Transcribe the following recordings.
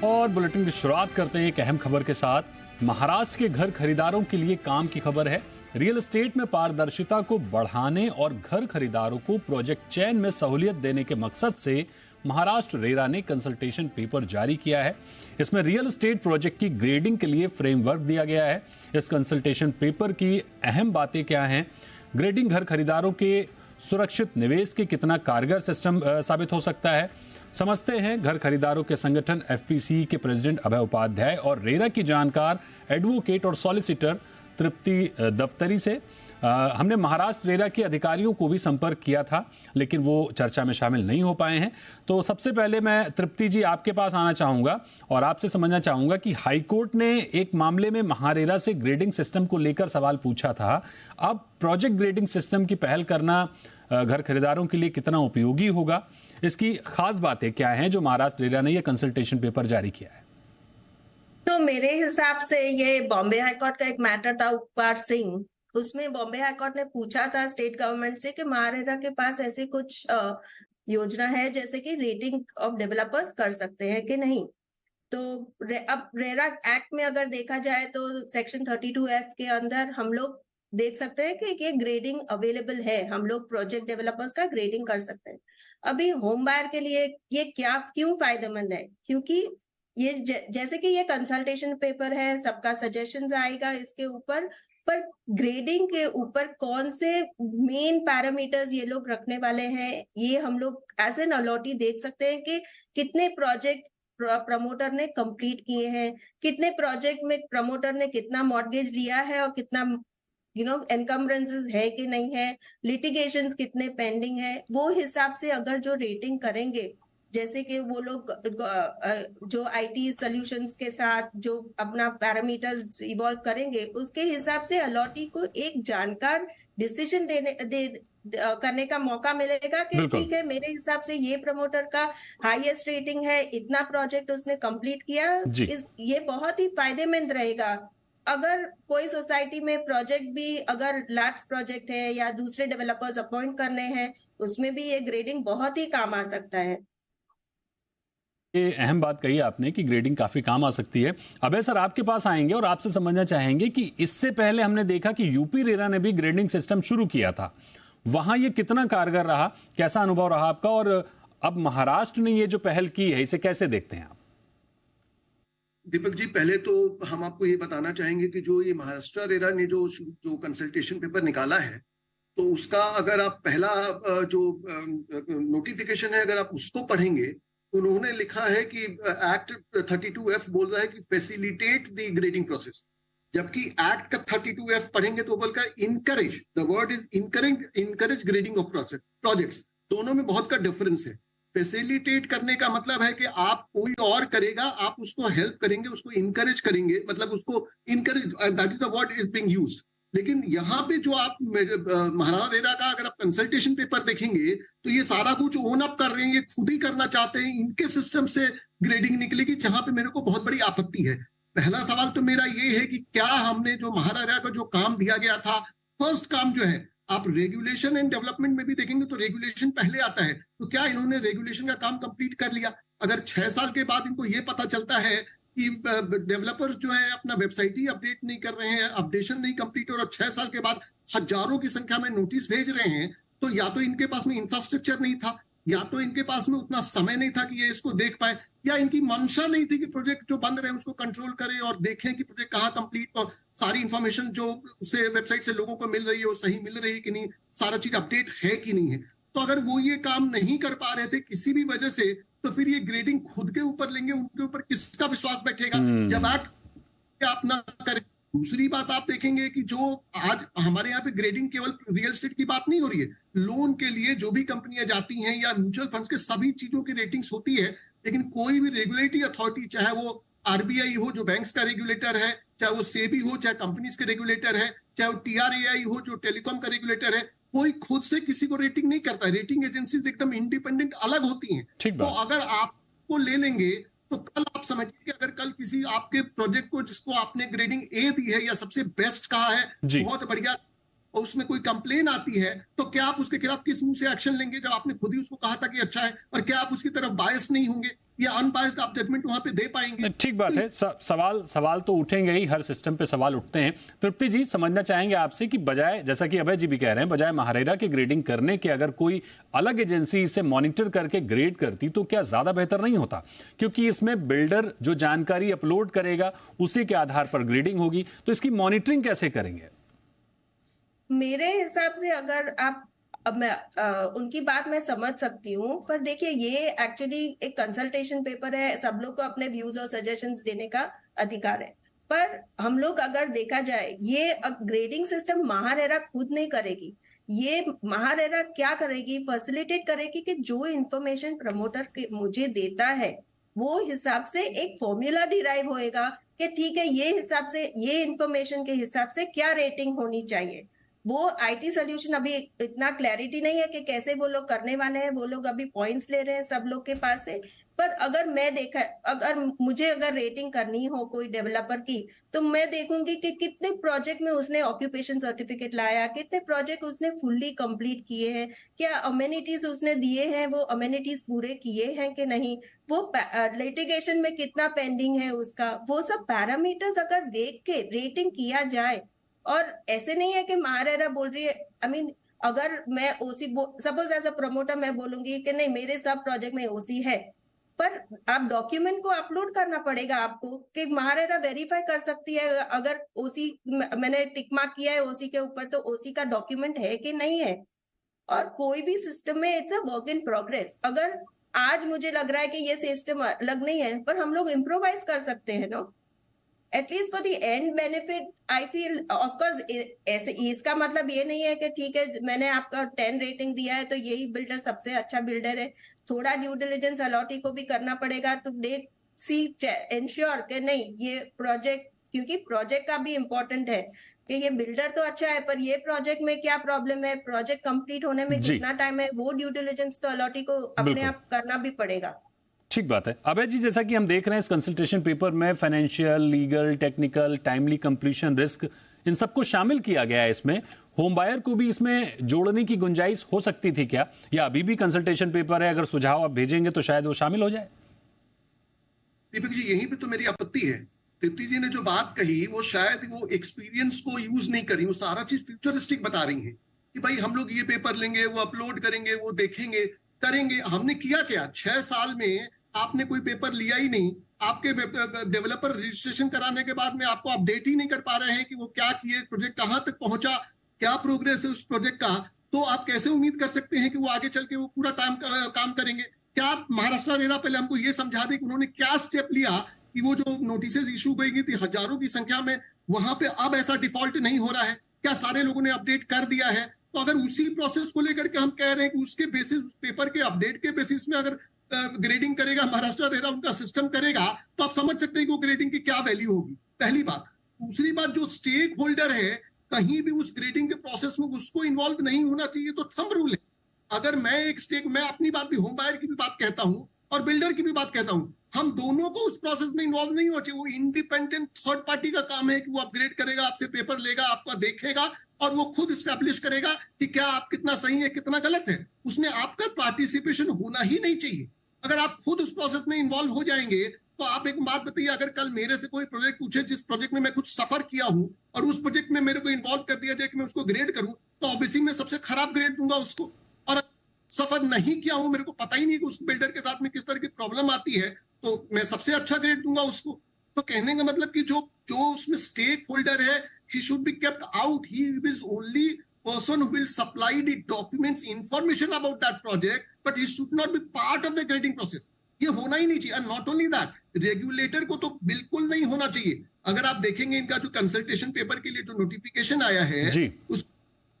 और बुलेटिन की शुरुआत करते हैं एक अहम खबर के साथ। महाराष्ट्र के घर खरीदारों के लिए काम की खबर है। रियल एस्टेट में पारदर्शिता को बढ़ाने और घर खरीदारों को प्रोजेक्ट चयन में सहूलियत देने के मकसद से महाराष्ट्र रेरा ने कंसल्टेशन पेपर जारी किया है। इसमें रियल एस्टेट प्रोजेक्ट की ग्रेडिंग के लिए फ्रेमवर्क दिया गया है। इस कंसल्टेशन पेपर की अहम बातें क्या हैं? ग्रेडिंग घर खरीदारों के सुरक्षित निवेश के कितना कारगर सिस्टम साबित हो सकता है, समझते हैं घर खरीदारों के संगठन एफपीसी के प्रेसिडेंट अभय उपाध्याय और रेरा की जानकार एडवोकेट और सॉलिसिटर तृप्ति दफ्तरी से। हमने महाराष्ट्र रेरा के अधिकारियों को भी संपर्क किया था, लेकिन वो चर्चा में शामिल नहीं हो पाए हैं। तो सबसे पहले मैं तृप्ति जी आपके पास आना चाहूंगा और आपसे समझना चाहूंगा कि हाईकोर्ट ने एक मामले में महारेरा से ग्रेडिंग सिस्टम को लेकर सवाल पूछा था। अब प्रोजेक्ट ग्रेडिंग सिस्टम की पहल करना घर खरीदारों के लिए कितना उपयोगी होगा, इसकी खास बातें क्या हैं जो महाराष्ट्र रेरा ने यह कंसल्टेशन पेपर जारी किया है? तो मेरे हिसाब से ये बॉम्बे हाईकोर्ट का एक मैटर था, उपकार सिंह। उसमें बॉम्बे हाईकोर्ट ने पूछा था स्टेट गवर्नमेंट से कि महारेरा के पास ऐसी कुछ योजना है जैसे कि रेटिंग ऑफ डेवलपर्स कर सकते हैं कि नहीं। तो अब रेरा एक्ट में अगर देखा जाए तो सेक्शन 32F के अंदर हम लोग देख सकते हैं कि ये ग्रेडिंग अवेलेबल है, हम लोग प्रोजेक्ट डेवलपर्स का ग्रेडिंग कर सकते हैं। अभी होम बायर के लिए ये क्यों फायदेमंद है, क्योंकि ये जैसे कि ये कंसल्टेशन पेपर है, सबका सजेशंस आएगा इसके ऊपर, पर ग्रेडिंग के ऊपर कौन से मेन पैरामीटर्स ये लोग रखने वाले हैं, ये हम लोग एज एन अलॉटी देख सकते हैं कि कितने प्रोजेक्ट प्रमोटर ने कंप्लीट किए हैं, कितने प्रोजेक्ट में प्रमोटर ने कितना मॉर्गेज लिया है और कितना एनकम्बरेंसेस है कि नहीं है, लिटिगेशंस कितने पेंडिंग है। वो हिसाब से अगर जो रेटिंग करेंगे, जैसे कि वो लोग जो आईटी सॉल्यूशंस के साथ जो अपना पैरामीटर्स इवॉल्व करेंगे, उसके हिसाब से अलॉटी को एक जानकार डिसीजन करने का मौका मिलेगा कि ठीक है, मेरे हिसाब से ये प्रमोटर का हाईएस्ट रेटिंग है, इतना प्रोजेक्ट उसने कंप्लीट किया। ये बहुत ही फायदेमंद रहेगा। अगर कोई सोसाइटी में प्रोजेक्ट भी अगर लैब्स प्रोजेक्ट है या दूसरे डेवलपर्स अपॉइंट करने हैं, उसमें भी ये ग्रेडिंग बहुत ही काम आ सकता है। ये अहम बात कही आपने कि ग्रेडिंग काफी काम आ सकती है। अभय सर आपके पास आएंगे और आपसे समझना चाहेंगे कि इससे पहले हमने देखा कि यूपी रेरा ने भी ग्रेडिंग सिस्टम शुरू किया था, वहां ये कितना कारगर रहा, कैसा अनुभव रहा आपका? और अब महाराष्ट्र ने ये जो पहल की है, इसे कैसे देखते हैं आप? दीपक जी, पहले तो हम आपको ये बताना चाहेंगे कि जो ये महाराष्ट्र रेरा ने जो कंसल्टेशन पेपर निकाला है, तो उसका अगर आप पहला जो नोटिफिकेशन है अगर आप उसको पढ़ेंगे, उन्होंने लिखा है कि एक्ट 32F बोल रहा है कि फैसिलिटेट द ग्रेडिंग प्रोसेस, जबकि एक्ट का 32F पढ़ेंगे तो बोलता है encourage, the word is encourage grading of projects. दोनों में बहुत का डिफरेंस है। फैसिलिटेट करने का मतलब है कि आप कोई और करेगा, आप उसको हेल्प करेंगे, उसको इनकरेज करेंगे, मतलब उसको encourage, that is the word is being used. लेकिन यहाँ पे जो आप महाराष्ट्र रेरा का अगर आप कंसल्टेशन पेपर देखेंगे तो ये सारा कुछ ओन अप कर रहे हैं, ये खुद ही करना चाहते हैं, इनके सिस्टम से ग्रेडिंग निकलेगी, जहां पे मेरे को बहुत बड़ी आपत्ति है। पहला सवाल तो मेरा ये है कि क्या हमने जो महाराष्ट्र रेरा का जो काम दिया गया था, फर्स्ट काम जो है, आप रेगुलेशन एंड डेवलपमेंट में भी देखेंगे तो रेगुलेशन पहले आता है, तो क्या इन्होंने रेगुलेशन का काम कंप्लीट कर लिया? अगर 6 साल के बाद इनको ये पता चलता है कि डेवलपर्स जो है अपना वेबसाइट ही अपडेट नहीं कर रहे हैं, अपडेशन नहीं कंप्लीट हो रहा, 6 साल के बाद हजारों की संख्या में नोटिस भेज रहे हैं, तो या तो इनके पास में इंफ्रास्ट्रक्चर नहीं था, या तो इनके पास में उतना समय नहीं था कि ये इसको देख पाए, या इनकी मंशा नहीं थी कि प्रोजेक्ट जो बन रहे हैं उसको कंट्रोल करें और देखें कि प्रोजेक्ट कहाँ कंप्लीट और सारी इंफॉर्मेशन जो से वेबसाइट से लोगों को मिल रही है वो सही मिल रही है कि नहीं, सारा चीज अपडेट है कि नहीं है। तो अगर वो ये काम नहीं कर पा रहे थे किसी भी वजह से, तो फिर ये ग्रेडिंग खुद के ऊपर लेंगे, उनके ऊपर किसका विश्वास बैठेगा जब आप ना करें। दूसरी बात आप देखेंगे कि जो आज हमारे यहाँ पे ग्रेडिंग केवल रियल एस्टेट की बात नहीं हो रही है, लोन के लिए जो भी कंपनियां जाती हैं या म्यूचुअल फंड्स के सभी चीजों की रेटिंग्स होती है, लेकिन कोई भी रेगुलेटरी अथॉरिटी, चाहे वो आरबीआई हो जो बैंक्स का रेगुलेटर है, चाहे वो सेबी हो, चाहे कंपनीज के रेगुलेटर है, चाहे वो टीआरएआई हो जो टेलीकॉम का रेगुलेटर है, कोई खुद से किसी को रेटिंग नहीं करता। रेटिंग एजेंसीज एकदम इंडिपेंडेंट अलग होती हैं। तो अगर आपको ले लेंगे तो कल आप समझिए कि अगर कल किसी आपके प्रोजेक्ट को जिसको आपने ग्रेडिंग ए दी है या सबसे बेस्ट कहा है, बहुत बढ़िया, और उसमें कोई कंप्लेन आती है, तो क्या आप उसके खिलाफ किस मुंह से एक्शन लेंगे जब आपने खुद ही उसको कहा था कि अच्छा है? और क्या आप उसकी तरफ बायस नहीं होंगे या अनबायस्ड आप जजमेंट वहां पे दे पाएंगे? ठीक बात है। सवाल तो उठेंगे ही, हर सिस्टम पे सवाल उठते हैं। तृप्ति जी, समझना चाहेंगे आपसे कि बजाय, जैसा कि अभय जी भी कह रहे हैं, बजाय महारेरा की ग्रेडिंग करने के अगर कोई अलग एजेंसी इसे मॉनिटर करके ग्रेड करती तो क्या ज्यादा बेहतर नहीं होता? क्योंकि इसमें बिल्डर जो जानकारी अपलोड करेगा उसी के आधार पर ग्रेडिंग होगी, तो इसकी मॉनिटरिंग कैसे करेंगे? मेरे हिसाब से अगर आप, अब मैं उनकी बात मैं समझ सकती हूँ, पर देखिए ये एक्चुअली एक कंसल्टेशन पेपर है, सब लोग को अपने व्यूज और सजेशंस देने का अधिकार है। पर हम लोग अगर देखा जाए, ये ग्रेडिंग सिस्टम महारेरा खुद नहीं करेगी। ये महारेरा क्या करेगी, फैसिलिटेट करेगी कि जो इंफॉर्मेशन प्रमोटर मुझे देता है वो हिसाब से एक फॉर्मूला डिराइव होएगा कि ठीक है, ये हिसाब से, ये इंफॉर्मेशन के हिसाब से क्या रेटिंग होनी चाहिए। वो आईटी सोल्यूशन अभी इतना क्लैरिटी नहीं है कि कैसे वो लोग करने वाले हैं। वो लोग अभी पॉइंट्स ले रहे हैं सब लोग के पास से। पर अगर मैं देखा, अगर मुझे रेटिंग करनी हो कोई डेवलपर की, तो मैं देखूंगी कि कितने प्रोजेक्ट में उसने ऑक्यूपेशन सर्टिफिकेट लाया, कितने प्रोजेक्ट उसने फुल्ली कंप्लीट किए हैं, क्या अमेनिटीज उसने दिए हैं, वो अमेनिटीज पूरे किए हैं कि नहीं, वो लिटिगेशन में कितना पेंडिंग है उसका, वो सब पैरामीटर्स अगर देख के रेटिंग किया जाए। और ऐसे नहीं है कि महारेरा बोल रही है, आई मीन अगर मैं ओसी, सपोज एज अ प्रमोटर मैं बोलूंगी कि नहीं मेरे सब प्रोजेक्ट में ओसी है, पर आप डॉक्यूमेंट को अपलोड करना पड़ेगा आपको कि महारेरा वेरीफाई कर सकती है अगर ओसी मैंने टिक मार्क किया है ओसी के ऊपर, तो ओसी का डॉक्यूमेंट है कि नहीं है। और कोई भी सिस्टम में it's a work in progress. अगर आज मुझे लग रहा है कि ये सिस्टम अलग नहीं है, पर हम लोग इम्प्रोवाइज कर सकते हैं ना, at least for the end benefit. I feel of course ऐसे, इसका मतलब ये नहीं है कि ठीक है मैंने आपका 10 रेटिंग दिया है तो यही बिल्डर सबसे अच्छा बिल्डर है। थोड़ा ड्यू डिलिजेंस अलॉटी को भी करना पड़ेगा टू डेट सी इंश्योर कि नहीं ये प्रोजेक्ट, क्योंकि प्रोजेक्ट का भी इम्पोर्टेंट है कि ये बिल्डर तो अच्छा है पर ये प्रोजेक्ट में क्या प्रॉब्लम है, प्रोजेक्ट कंप्लीट होने में कितना टाइम है, वो ड्यू डिलिजेंस तो अलॉटी को अपने आप करना भी पड़ेगा। ठीक बात है। अभय जी, जैसा कि हम देख रहे हैं इस कंसल्टेशन पेपर में financial, legal, technical, timely completion, risk, इन सबको शामिल किया गया है। इसमें होम बायर को भी इसमें जोड़ने की गुंजाइश हो सकती थी क्या, या अभी भी कंसल्टेशन पेपर है, अगर सुझाव आप भेजेंगे तो शायद वो शामिल हो जाए? दीपक जी, यहीं पे तो मेरी आपत्ति है। तृप्ति जी ने जो बात कही वो शायद वो एक्सपीरियंस को यूज नहीं करी, वो सारा चीज फ्यूचरिस्टिक बता रही है कि भाई हम लोग ये पेपर लेंगे, वो अपलोड करेंगे, वो देखेंगे, करेंगे। हमने किया क्या? 6 साल में आपने कोई पेपर लिया ही नहीं। आपके डेवलपर रजिस्ट्रेशन कराने के बाद में आपको अपडेट ही नहीं कर पा रहे हैं कि वो क्या किए, प्रोजेक्ट कहां तक पहुंचा, क्या प्रोग्रेस है उस प्रोजेक्ट का। तो आप कैसे उम्मीद कर सकते हैं कि वो आगे चल के वो पूरा काम करेंगे? क्या आप महाराष्ट्र रेरा पहले हमको ये समझा दें कि उन्होंने क्या स्टेप लिया कि वो जो नोटिस इशू गई थी हजारों की संख्या में, वहां पे अब ऐसा डिफॉल्ट नहीं हो रहा है? क्या सारे लोगों ने अपडेट कर दिया है? तो अगर उसी प्रोसेस को लेकर के हम कह रहे हैं कि उसके बेसिस, उस पेपर के अपडेट के बेसिस में अगर ग्रेडिंग करेगा महाराष्ट्र रेरा, उनका सिस्टम करेगा, तो आप समझ सकते हैं कि वो ग्रेडिंग की क्या वैल्यू होगी। पहली बात। दूसरी बात, जो स्टेक होल्डर है कहीं भी उस ग्रेडिंग के प्रोसेस में उसको इन्वॉल्व नहीं होना चाहिए, तो थंब रूल है। अगर मैं अपनी बात भी, होम बायर की भी बात कहता हूं और बिल्डर की भी बात कहता हूं, हम दोनों को उस प्रोसेस में इन्वॉल्व नहीं होना चाहिए। वो इंडिपेंडेंट थर्ड पार्टी का काम है कि वो अपग्रेड करेगा, आपसे पेपर लेगा, आपका देखेगा और वो खुद स्टैब्लिश करेगा कि क्या आप कितना सही है, कितना गलत है। उसमें आपका पार्टिसिपेशन होना ही नहीं चाहिए। अगर आप खुद उस प्रोसेस में इन्वॉल्व हो जाएंगे तो आप एक बात बताइए, अगर कल मेरे से कोई प्रोजेक्ट पूछे जिस प्रोजेक्ट में मैं कुछ सफर किया हूं और उस प्रोजेक्ट में मेरे को इन्वॉल्व कर दिया जाए कि मैं उसको ग्रेड करूं, तो ऑब्वियसली मैं सबसे खराब ग्रेड दूंगा उसको। और सफर नहीं किया हूं, मेरे को पता ही नहीं कि उस बिल्डर के साथ में किस तरह की प्रॉब्लम आती है, तो मैं सबसे अच्छा ग्रेड दूंगा उसको। तो कहने का मतलब कि जो उसमें स्टेक होल्डर है, he should be kept out. He is only person who will supply the documents, information about that project, but he should not be part of the grading process. ये होना ही नहीं चाहिए। And not only that, regulator को तो बिल्कुल नहीं होना चाहिए। अगर आप देखेंगे इनका जो कंसल्टेशन पेपर के लिए जो नोटिफिकेशन आया है, उस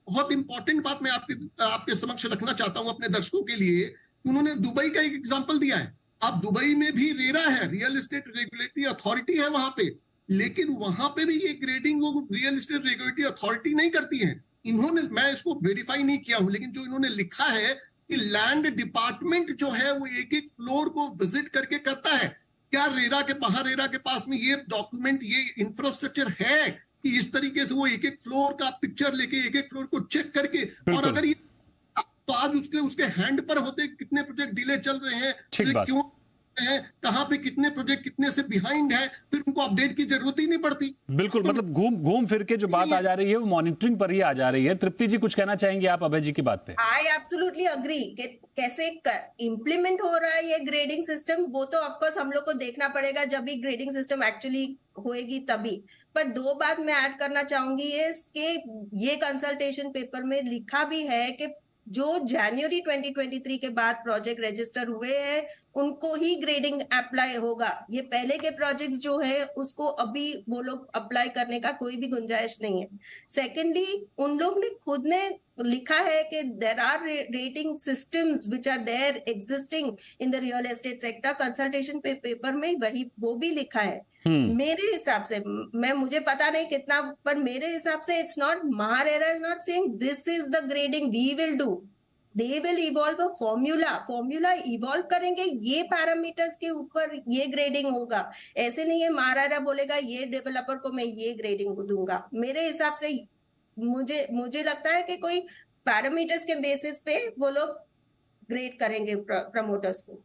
बहुत इंपॉर्टेंट बात मैं आपके समक्ष रखना चाहता हूं अपने दर्शकों के लिए। उन्होंने दुबई का एक एग्जांपल दिया है। अब दुबई में भी रेरा है, रियल एस्टेट रेगुलेटरी अथॉरिटी है वहां पे, लेकिन वहां पे भी ये ग्रेडिंग वो रियल एस्टेट रेगुलेटरी अथॉरिटी नहीं करती है। इन्होंने, मैं इसको वेरीफाई नहीं किया हूं, लेकिन जो इन्होंने लिखा है कि लैंड डिपार्टमेंट जो है वो एक एक फ्लोर को विजिट करके करता है। क्या रेरा के, महारेरा के पास में ये डॉक्यूमेंट, ये इंफ्रास्ट्रक्चर है कि इस तरीके से वो एक एक फ्लोर का पिक्चर लेके एक एक फ्लोर को चेक करके, और अगर ये तो आज उसके हैंड पर होते कितने प्रोजेक्ट डिले चल रहे हैं, क्यों है, कहां पे कितने प्रोजेक्ट कितने से बिहाइंड है, फिर उनको अपडेट की जरूरत ही नहीं पड़ती। बिल्कुल, तो मतलब घूम फिर के जो बात आ जा रही है वो मॉनिटरिंग पर ही आ जा रही है। तृप्ति जी कुछ कहना चाहेंगे आप अभय जी की बात पे? आई एब्सोल्युटली अग्री कि कैसे इम्प्लीमेंट हो रहा है ये ग्रेडिंग सिस्टम, वो तो ऑफकोर्स हम लोग को देखना पड़ेगा जब भी ग्रेडिंग सिस्टम एक्चुअली होएगी तभी। पर दो बात मैं ऐड करना चाहूंगी कि ये कंसल्टेशन पेपर में लिखा भी है कि जो जनवरी 2023 के बाद प्रोजेक्ट रजिस्टर हुए हैं उनको ही ग्रेडिंग अप्लाई होगा। ये पहले के प्रोजेक्ट्स जो है उसको अभी वो लोग अप्लाई करने का कोई भी गुंजाइश नहीं है। सेकेंडली, उन लोग ने खुद ने लिखा है कि there are rating systems which are there existing in the real estate sector. Consultation paper में वही वो भी लिखा है। मेरे हिसाब से, मुझे पता नहीं कितना, पर मेरे हिसाब से it's not, MahaRERA is not saying this is the grading we will do. They will evolve a formula evolve करेंगे, ये पैरामीटर्स के ऊपर ये ग्रेडिंग होगा। ऐसे नहीं है महारेरा बोलेगा ये डेवलपर को मैं ये ग्रेडिंग दूंगा। मेरे हिसाब से मुझे लगता है कि कोई पैरामीटर्स के बेसिस पे वो लोग ग्रेड करेंगे प्रमोटर्स को।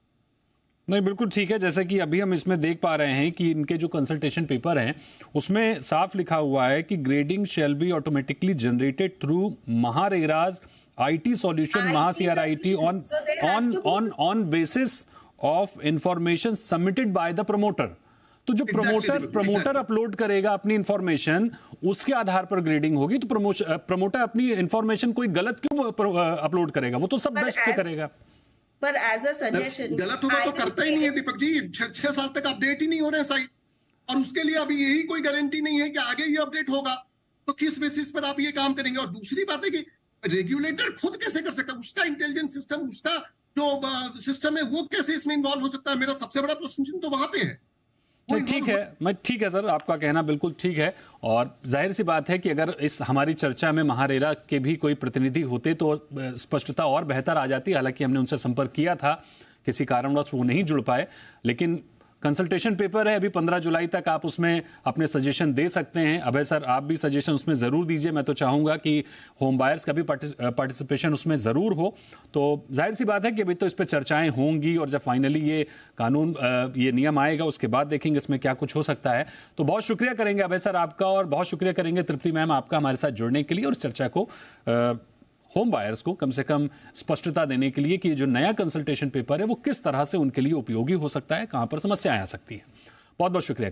नहीं, बिल्कुल ठीक है। जैसे कि अभी हम इसमें देख पा रहे हैं कि इनके जो कंसल्टेशन पेपर हैं उसमें साफ लिखा हुआ है कि grading shall be automatically generated through MahaRERA's IT solution, MahaCRIT on basis of information submitted by the promoter. तो जो प्रमोटर अपलोड करेगा अपनी इंफॉर्मेशन, उसके आधार पर ग्रेडिंग होगी। तो प्रमोटर अपनी इंफॉर्मेशन कोई गलत क्यों अपलोड करेगा? वो तो सब बेस्ट पे करेगा। पर एज अ सजेशन, गलत होगा तो करता ही नहीं है दीपक जी। 6 साल तक अपडेट ही नहीं हो रहे साइट, और उसके लिए अभी यही कोई गारंटी नहीं है कि आगे ये अपडेट होगा। तो किस बेसिस पर आप ये काम करेंगे? और दूसरी बात है कि रेगुलेटर खुद कैसे कर सकता है? उसका इंटेलिजेंस सिस्टम, उसका जो सिस्टम है वो कैसे इसमें इन्वॉल्व हो सकता है? मेरा सबसे बड़ा प्रश्न चिन्ह तो वहां पे है। ठीक है सर, आपका कहना बिल्कुल ठीक है। और जाहिर सी बात है कि अगर इस हमारी चर्चा में महारेरा के भी कोई प्रतिनिधि होते तो स्पष्टता और बेहतर आ जाती। हालांकि हमने उनसे संपर्क किया था, किसी कारणवश वो नहीं जुड़ पाए। लेकिन कंसल्टेशन पेपर है, अभी 15 जुलाई तक आप उसमें अपने सजेशन दे सकते हैं। अभय सर, आप भी सजेशन उसमें जरूर दीजिए। मैं तो चाहूंगा कि होम बायर्स का भी पार्टिसिपेशन उसमें जरूर हो। तो जाहिर सी बात है कि अभी तो इस पर चर्चाएं होंगी, और जब फाइनली ये कानून, ये नियम आएगा उसके बाद देखेंगे इसमें क्या कुछ हो सकता है। तो बहुत शुक्रिया करेंगे अभय सर आपका, और बहुत शुक्रिया करेंगे तृप्ति मैम आपका हमारे साथ जुड़ने के लिए और इस चर्चा को होम बायर्स को कम से कम स्पष्टता देने के लिए कि ये जो नया कंसल्टेशन पेपर है वो किस तरह से उनके लिए उपयोगी हो सकता है, कहां पर समस्याएं आ सकती हैं। बहुत बहुत शुक्रिया।